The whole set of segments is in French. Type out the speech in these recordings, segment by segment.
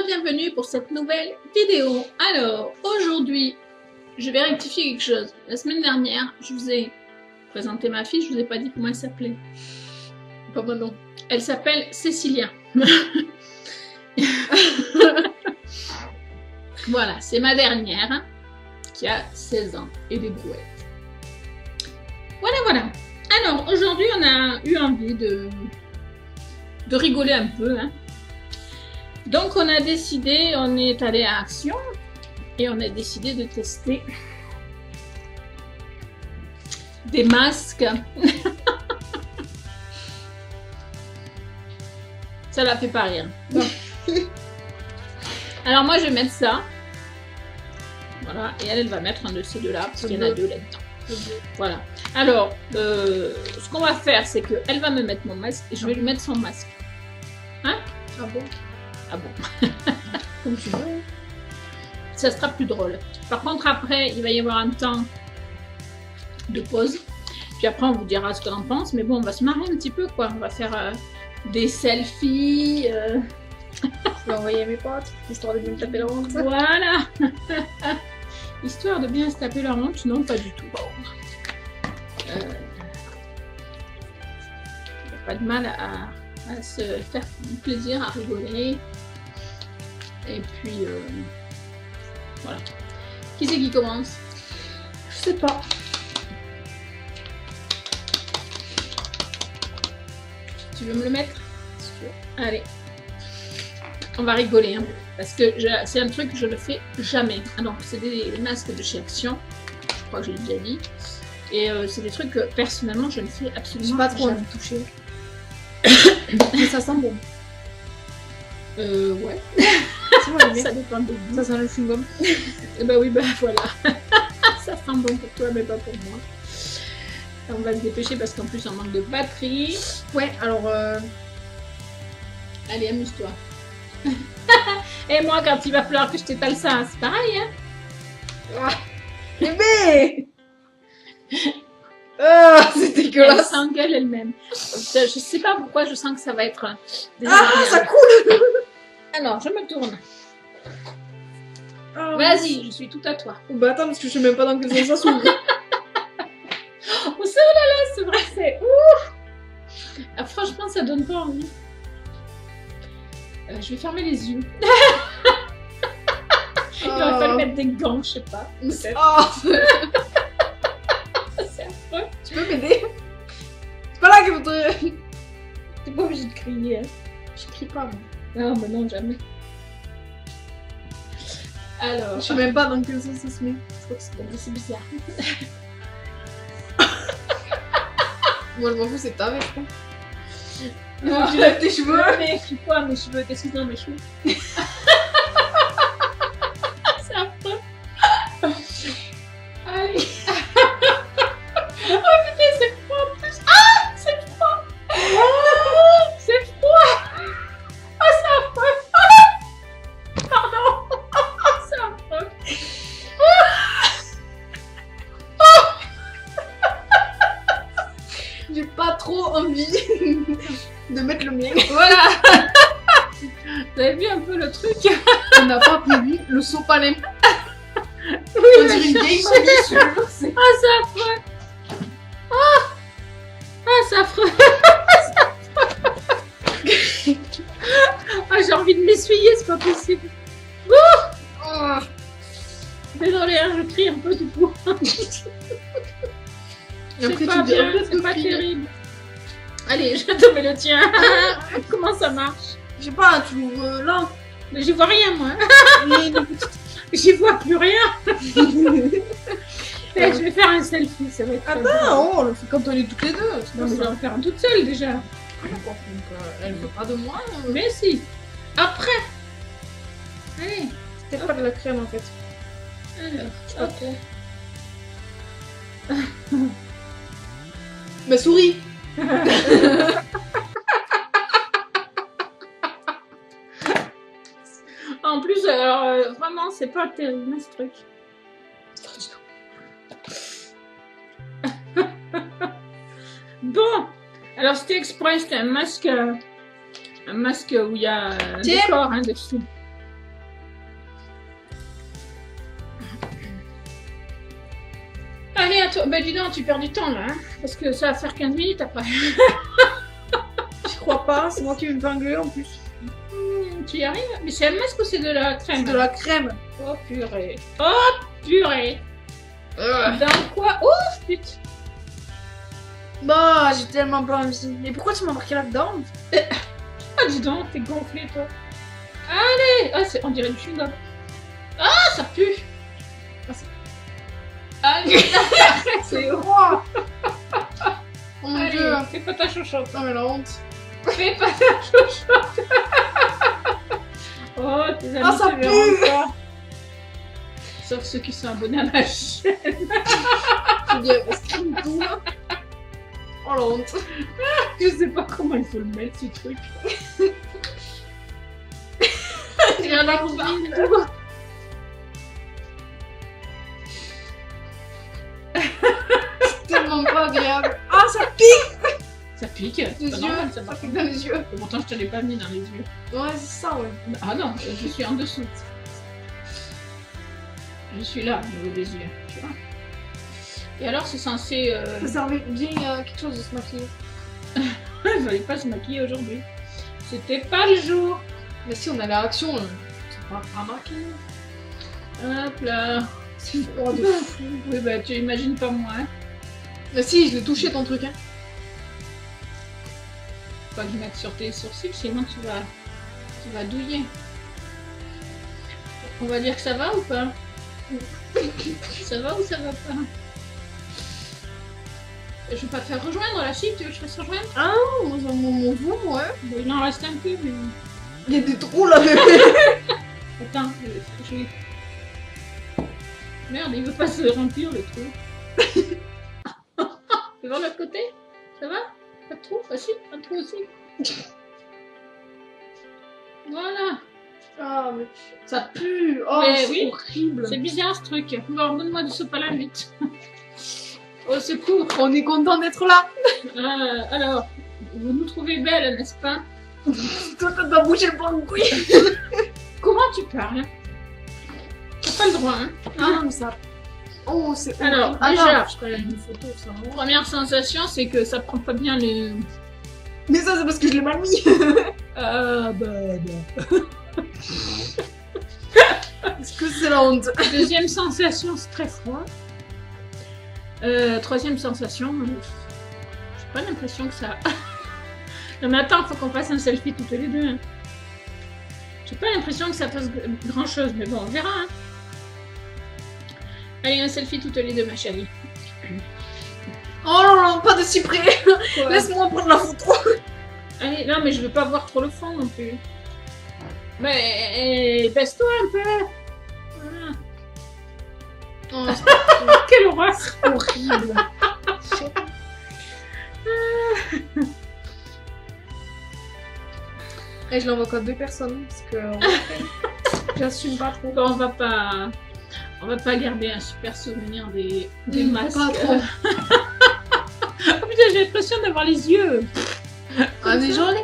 bienvenue pour cette nouvelle vidéo. Alors, aujourd'hui, je vais rectifier quelque chose. La semaine dernière, je vous ai présenté ma fille, je vous ai pas dit comment elle s'appelait. Pas bon, non. Elle s'appelle Cécilia. Voilà, c'est ma dernière, hein, qui a 16 ans et des brouettes. Voilà, voilà. Alors, aujourd'hui, on a eu envie de rigoler un peu, hein. Donc on a décidé, on est allé à Action et on a décidé de tester des masques. Ça la fait pas rire. Bon. Alors moi je vais mettre ça. Voilà, et elle va mettre un de ces deux-là, parce qu'il y en a deux là-dedans. Voilà. Alors, ce qu'on va faire, c'est qu'elle va me mettre mon masque et je vais lui mettre son masque. Hein? Ah bon? Ah bon. Comme tu veux. Ça sera plus drôle. Par contre, après, il va y avoir un temps de pause. Puis après, on vous dira ce qu'on en pense. Mais bon, on va se marrer un petit peu, quoi. On va faire des selfies. Je vais envoyer à mes potes, histoire de bien me taper la honte. Voilà. Histoire de bien se taper la honte. Non, pas du tout. Il n'y a pas de mal à se faire plaisir, à rigoler. Et puis, voilà. Qui c'est qui commence? Je sais pas. Tu veux me le mettre? Allez. On va rigoler, hein, parce que c'est un truc que je ne fais jamais. Ah non, c'est des masques de chez Action. Je crois que je l'ai déjà dit. Et c'est des trucs que, personnellement, je ne fais absolument pas trop jamais. envie de toucher. Mais ça sent bon. Ouais. Ça dépend de vous. Ça sent le chewing-gum. Et bah oui, bah voilà. Ça sent bon pour toi, mais pas pour moi. On va se dépêcher parce qu'en plus on manque de batterie. Ouais, alors Allez, amuse-toi. Et moi, quand il va falloir que je t'étale ça, c'est pareil, hein. Ah, bébé. Ah, c'est Elle dégueulasse. s'engueule elle-même. Je sais pas pourquoi je sens que ça va être... Ah, ça coule. Alors, je me tourne. Ah, Vas-y, je suis tout à toi. Oh, bah attends, parce que je sais même pas dans quel sens ça s'ouvre. Oh, c'est oh là là, c'est vrai, c'est ouf. Ah, franchement, ça donne pas envie. Je vais fermer les yeux. Il aurait fallu mettre des gants, je sais pas. Oh. C'est affreux. Tu peux m'aider? C'est pas là qu'il faut te... T'es pas obligé de crier. Hein. Je crie pas, moi. Non, mais non, jamais. Alors, Je sais même pas dans quel sens ça se met. c'est bizarre. Moi, je m'en fous, c'est ta mère, quoi. Non, Tu lèves tes cheveux. mais je suis quoi, mes cheveux? Qu'est-ce que c'est dans mes cheveux? C'est affreux. Allez. Oh putain, c'est froid en plus. Ah, c'est froid. C'est froid. Ah, c'est affreux. Pardon. C'est affreux. J'ai pas trop envie de mettre le mien. Voilà. Vous avez vu un peu le truc? On n'a pas prévu le sopalin. Oui, On dirait une vieille mamie, je te jure, c'est... Ah, c'est affreux. Ah, c'est affreux. Ah, j'ai envie de m'essuyer, c'est pas possible. Oh. Désolée, hein, je crie un peu du coup. Et après, C'est pas tu dis, bien, c'est pas terrible. Allez, je vais tomber le tien. Comment ça marche? Je sais pas, tu ouvres là. Mais j'y vois rien, moi. Mais J'y vois plus rien. Eh, je vais faire un selfie, ça va être très attends, drôle. oh, on le fait quand on est toutes les deux. Non, mais je vais en faire un toute seule déjà. D'accord, donc elle veut pas de moi. Mais si. Après. Allez. C'était pas de la crème en fait. Alors, hop. Mais souris. En plus, vraiment, c'est pas terrible ce truc. Bon, alors c'était exprès, c'était un masque où il y a un Tiens. décor hein, dessus. bah dis donc, tu perds du temps là, hein, parce que ça va faire 15 minutes après. Je crois pas, c'est moi qui vais me faire engueuler en plus. Tu y arrives? Mais c'est un masque ou c'est de la crème? C'est de la crème. Oh purée. Oh purée. Dans quoi? Oh putain. Bah, j'ai tellement pas envie. Mais pourquoi tu m'as marqué là-dedans? Ah dis donc, t'es gonflé toi. Allez. Ah, on dirait du chewing-gum. Ah, ça pue. Allez. C'est roi. Oh mon Allez, dieu. fais pas ta chochotte. Non mais la honte. Fais pas ta chochotte. Oh, tes amis ça te verront pue. pas. Sauf ceux qui sont abonnés à ma chaîne. Je dis, est-ce qu'il me tourne? Oh la honte. Je sais pas comment il faut le mettre ce truc. Il y en a qui C'est tellement pas agréable. Ah, ça pique Ça pique. les C'est pas yeux. normal, ça Ça marche. pique dans les yeux. Et pourtant, je te l'ai pas mis dans les yeux. Ouais, c'est ça, ouais. Ah non, je suis en dessous. Je suis là, au niveau des yeux. Tu vois. Et alors, c'est censé. Ça servait bien quelque chose de se maquiller. Il fallait pas se maquiller aujourd'hui. C'était pas le jour. Mais si on a la réaction, c'est pas maquiller. Hop là. C'est froid de fou. Oui, bah tu imagines pas moi. Hein. Mais si, je l'ai touché ton truc, hein. Faut pas que je mette sur tes sourcils, sinon tu vas douiller. On va dire que ça va ou pas? Ça va ou ça va pas? Je vais pas te faire rejoindre là, si tu veux que je fasse rejoindre? Ah, mon zoom, ouais. Bon, il en reste un peu, mais. Il y a des trous là, bébé. Attends, je vais. Merde, il veut pas se remplir le trou. Tu vas de l'autre côté? Ça va? Pas de trou? Ah si, un trou aussi. Voilà. Ah, mais ça pue. Oh, Mais c'est oui. horrible. C'est bizarre ce truc. Bon, donne-moi du sopalin vite. Au secours. On est content d'être là. Alors, vous nous trouvez belle, n'est-ce pas? Toi, t'as bouché le plan de couille. Comment tu parles? T'as pas le droit, hein? Ah, mais ça. Oh, c'est Alors, horrible. déjà, Attends, je ferai une photo, ça. première sensation, c'est que ça prend pas bien les. Mais ça, c'est parce que je l'ai mal mis. Est-ce que c'est la honte? Deuxième sensation, c'est très froid. Troisième sensation, j'ai pas l'impression que ça. Non mais attends, faut qu'on fasse un selfie toutes les deux. Hein. J'ai pas l'impression que ça fasse grand chose, mais bon, on verra. Hein. Allez, un selfie toutes les deux, ma chérie. Oh là là, pas de si près. Quoi? Laisse-moi prendre la photo. Allez, non mais je veux pas voir trop le fond non plus. Mais baisse-toi un peu. Voilà. Oh, Quelle horreur. c'est horrible. Et je l'envoie qu'à 2 personnes parce que j'assume pas trop. Bon, on va pas garder un super souvenir des masques. Pas trop. Oh putain, j'ai l'impression d'avoir les yeux. Ah, mais j'en ai.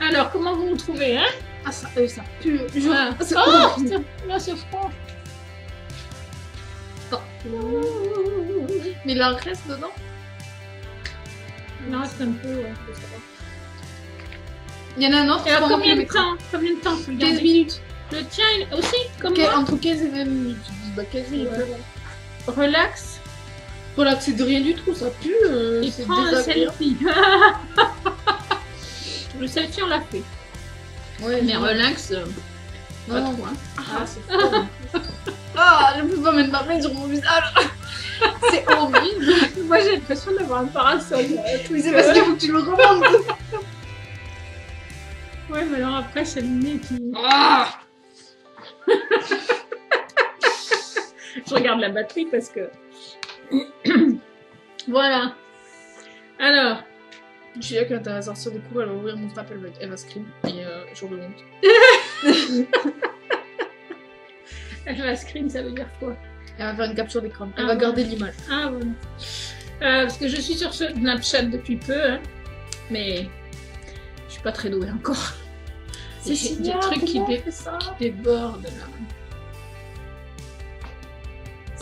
Alors, comment vous vous trouvez, hein? Ah, ça pue. Ah. C'est Oh, horrible. putain, là c'est froid. Mais il en reste dedans. Il en reste un peu, ouais. Il y en a un autre. Et alors, qu'on combien de mettra. temps? Combien de temps faut le 15 garder? minutes. Le tien aussi, comme moi? Entre 15 et 20 minutes. Bah, 15 minutes. Ouais. Relax. Voilà, c'est de rien du tout, ça pue. Et C'est prends un désagréable. selfie. Le selfie, on l'a fait. Ouais, Mais relax, pas non. trop, hein. Ah, c'est fort. Ah, je peux pas mettre ma main sur mon visage. C'est horrible. Moi, j'ai l'impression d'avoir un parasol. Mais c'est parce qu'il faut que tu le remontes. Ouais, mais alors après, c'est le nez qui... Ah. Je regarde la batterie parce que... Voilà. Alors, Je suis là quand elle va sortir des cours, elle va ouvrir mon snap, elle va scream. Et j'en ai honte. elle va screen, ça veut dire quoi? Elle va faire une capture d'écran. Elle Ah, va ouais. garder l'image. Ah, voilà. Parce que je suis sur ce Snapchat depuis peu, hein, mais je suis pas très douée encore. J'ai des trucs qui débordent là.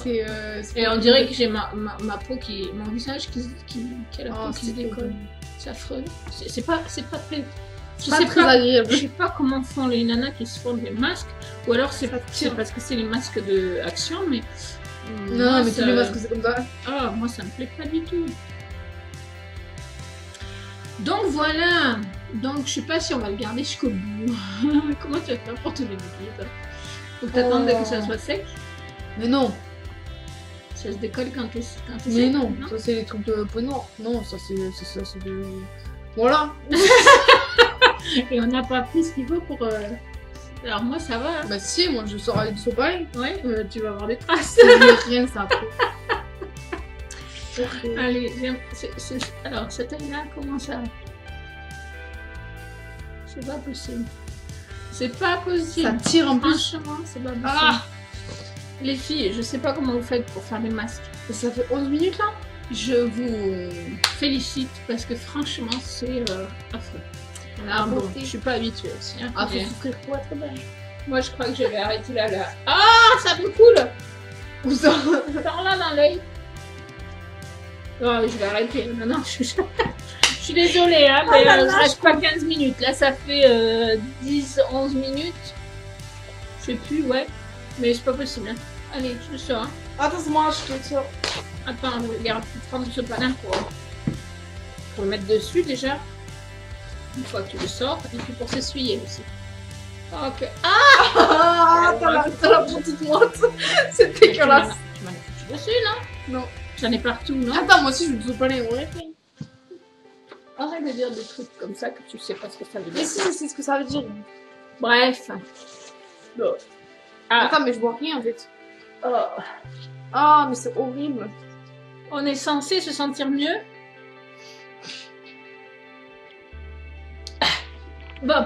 Et on dirait que j'ai ma peau mon visage qui a la peau qui se décolle. horrible. C'est affreux. C'est pas très. Je Pas sais très pas, agréable. je sais pas comment font les nanas qui se font des masques, ou alors c'est tire. parce que c'est les masques de action, mais. Non, moi, mais ça- tous les masques, c'est comme ça. Ah, moi ça me plaît pas du tout. Donc voilà. Donc je sais pas si on va le garder jusqu'au bout. Comment tu vas faire pour te délier, toi? Faut que t'attendes que ça soit sec. Mais non, Ça se décolle quand t'es mais sec. non, ça c'est les trucs de peau noire. Non, ça c'est de... Voilà. Et on n'a pas pris ce qu'il faut pour. Alors moi ça va. Bah si, moi je sors avec du sopalin. Ouais, tu vas avoir des traces. C'est rien ça après. Ok. Allez, alors cette taille-là, comment ça? C'est pas possible. C'est pas Ça possible. tire en plus. Franchement, c'est pas possible. Ah, Les filles, je sais pas comment vous faites pour faire des masques. et ça fait 11 minutes là. Je vous félicite parce que franchement, c'est affreux. Ah bon, je suis pas habituée aussi. Hein, Ah, faut mais souffrir pour être belle. moi, je crois que je vais arrêter là. Ah, ça me coule. Où ça? Par là dans l'œil. Oh, je vais arrêter. Non, je suis désolée, hein, mais je reste pas 15 minutes. Là, ça fait 10-11 minutes. Je sais plus, ouais. Mais c'est pas possible. Hein. Allez, je sors. Hein. Attends, c'est moi, je te tire. Attends, regarde, je vais prendre ce panneau pour le mettre dessus déjà. Une fois que tu le sors, et puis pour s'essuyer aussi. Ok. Ah, t'as la peau toute moite. C'est dégueulasse. Tu m'en as foutu dessus, non? Non. J'en ai partout, non? Attends, moi aussi je veux du sopalin, ouais. Arrête de dire des trucs comme ça que tu sais pas ce que ça veut Mais dire. si, je sais ce que ça veut dire. Bref. Bon. Ah. Attends, mais je vois rien en fait. Oh. Ah, mais c'est horrible. On est censé se sentir mieux. Bon,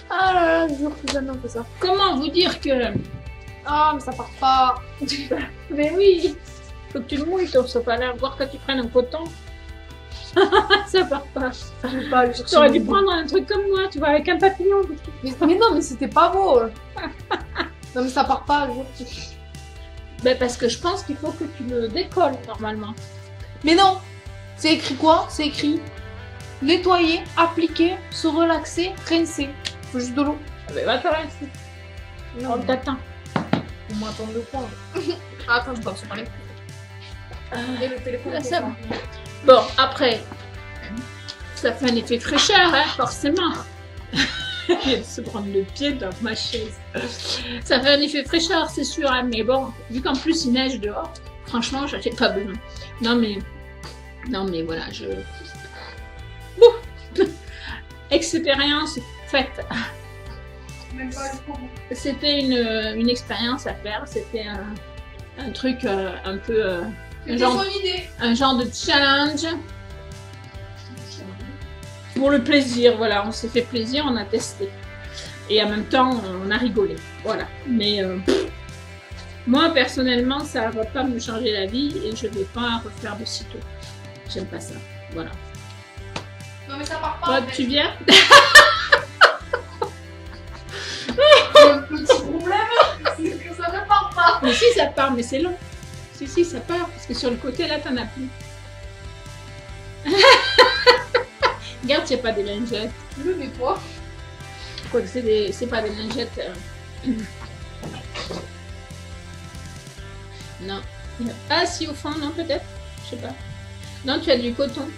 Ah là là, je jure que jamais on fait ça. comment vous dire que... Ah, mais ça part pas. Mais oui, faut que tu le mouilles ton sopalin, voir que tu prennes un coton. Ça part pas. Je vais pas aller chercher. Tu aurais dû mon- prendre un truc comme moi, tu vois, avec un papillon. Mais non, mais c'était pas beau. Non, mais ça part pas, je jure. Ben parce que je pense qu'il faut que tu le décolles normalement. Mais non. C'est écrit quoi? C'est écrit nettoyer, appliquer, se relaxer, rincer. Faut juste de l'eau. Ben va te rincer. On t'attend. On m'attend de quoi? Ah, attends, je dois se parler. Et le téléphone. Là, ça va. Bon, après, ça fait un effet fraîcheur, hein, forcément. Il vient de se prendre le pied dans ma chaise. Ça fait un effet fraîcheur, c'est sûr, hein, mais bon, vu qu'en plus il neige dehors, franchement, j'en ai pas besoin. Non, mais voilà, je... Ouh. Expérience faite. Même pas jusqu'au bout. C'était une expérience à faire, c'était un truc un peu... C'était genre- son idée. un genre de challenge. Pour le plaisir, voilà, on s'est fait plaisir, on a testé. Et en même temps, on a rigolé. Voilà. Mais moi, personnellement, ça va pas me changer la vie et je vais pas refaire de sitôt. J'aime pas ça. Voilà. Non, mais ça part pas. Toi, en fait. tu viens? Le petit problème, c'est que ça ne part pas. Mais si, ça part, mais c'est long. Si, ça part. Parce que sur le côté, là, t'en as plus. Regarde, il n'y a pas des lingettes. Je nettoie. Quoique, c'est pas des lingettes. Non. Ah, si, au fond, non, peut-être. Je sais pas. Non, tu as du coton.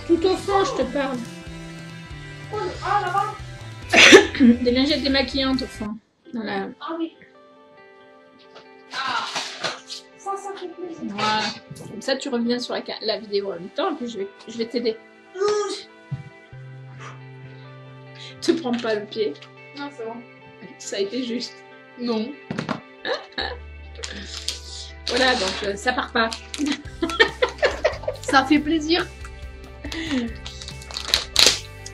Tout au fond, je te parle. Ah, là-bas. Des lingettes démaquillantes, au fond. Dans la... Ah oui. Ah. Ça fait plaisir. Voilà. Comme ça, tu reviens sur la vidéo en même temps, et puis je vais t'aider. Te prends pas le pied. Non, c'est bon. Ça a été juste. Non. Voilà, donc ça part pas. Ça fait plaisir.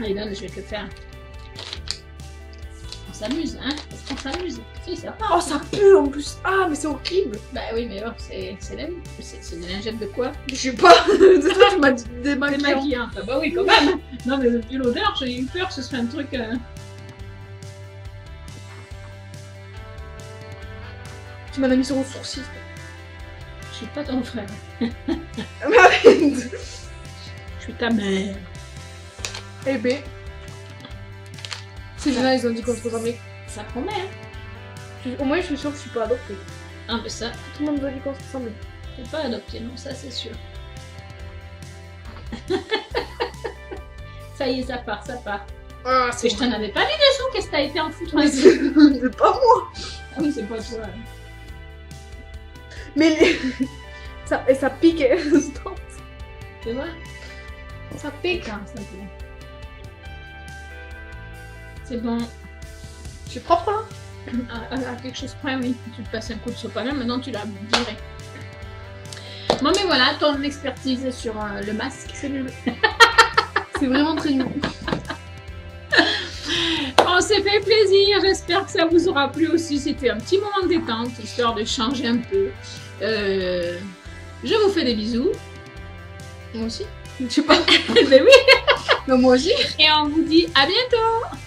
Allez, donne, je vais te faire. On s'amuse, hein? Est-ce qu'on s'amuse? Si, ça part. Oh, ça pue en plus. Ah, mais c'est horrible. Bah oui, mais bon, c'est la vie. C'est des lingettes de quoi? Je sais pas. Je m'as dit des maquillants. Démaquillantes. Ah bah oui, quand même. Non, mais vu l'odeur, j'ai eu peur que ce soit un truc... Tu m'en as mis sur le sourcil. Je suis pas ton frère. Mais arrête. Je suis ta mère. Eh ben. Ces gens-là, ils ont dit qu'on se ressemblait. Ça promet, hein. Au moins, je suis sûre que je suis pas adoptée. Ah, mais ça, Tout le monde nous a dit qu'on se ressemblait. t'es pas adopté, non, ça c'est sûr. Ça y est, ça part, ça part. Ah, Mais je t'en avais pas dit des sous, qu'est-ce que t'as été en foutre Mais avec c'est pas moi. Ah oui, c'est pas toi. Mais ça pique. Stop. Tu vois? Ça pique. Attends, s'il te plaît. C'est bon. Je suis propre là. À quelque chose près, oui. Tu te passes un coup de sopalin, maintenant tu l'as viré. Bon, mais voilà, ton expertise sur le masque. C'est nul. C'est vraiment très nul. On s'est fait plaisir, j'espère que ça vous aura plu aussi. C'était un petit moment de détente, histoire de changer un peu. Je vous fais des bisous. Moi aussi. Je sais pas. Ben oui. Mais moi aussi. Et on vous dit à bientôt.